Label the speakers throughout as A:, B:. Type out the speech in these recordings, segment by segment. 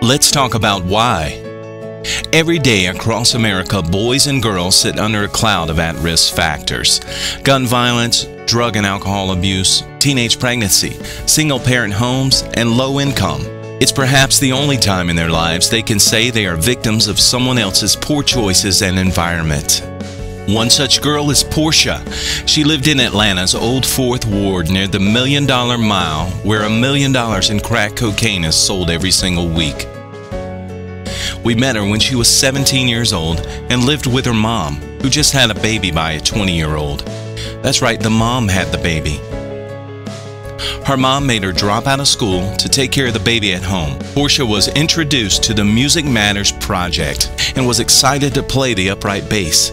A: Let's talk about why. Every day across America, boys and girls sit under a cloud of at-risk factors. Gun violence, drug and alcohol abuse, teenage pregnancy, single-parent homes, and low income. It's perhaps the only time in their lives they can say they are victims of someone else's poor choices and environment. One such girl is Portia. She lived in Atlanta's Old Fourth Ward near the $1 Million Mile, where $1 million in crack cocaine is sold every single week. We met her when she was 17 years old and lived with her mom, who just had a baby by a 20-year-old. That's right, the mom had the baby. Her mom made her drop out of school to take care of the baby at home. Portia was introduced to the Music Matters Project and was excited to play the upright bass.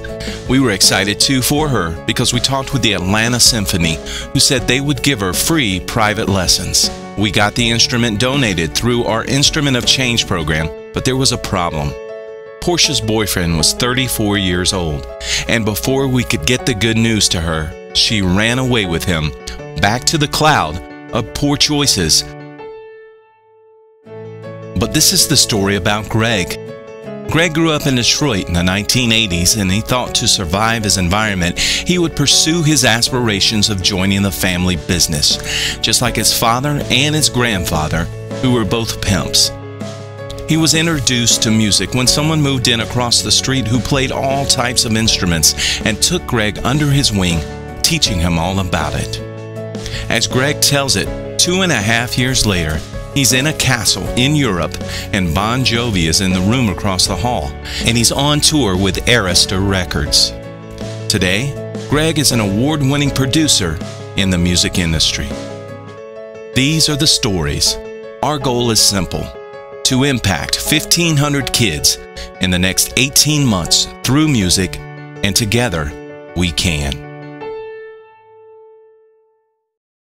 A: We were excited too for her because we talked with the Atlanta Symphony, who said they would give her free private lessons. We got the instrument donated through our Instrument of Change program, but there was a problem. Portia's boyfriend was 34 years old, and before we could get the good news to her, she ran away with him back to the cloud of poor choices. But this is the story about Greg. Greg grew up in Detroit in the 1980s, and he thought to survive his environment, he would pursue his aspirations of joining the family business, just like his father and his grandfather, who were both pimps. He was introduced to music when someone moved in across the street who played all types of instruments and took Greg under his wing, teaching him all about it. As Greg tells it, 2.5 years later, he's in a castle in Europe, and Bon Jovi is in the room across the hall, and he's on tour with Arista Records. Today, Greg is an award-winning producer in the music industry. These are the stories. Our goal is simple: to impact 1,500 kids in the next 18 months through music, and together we can.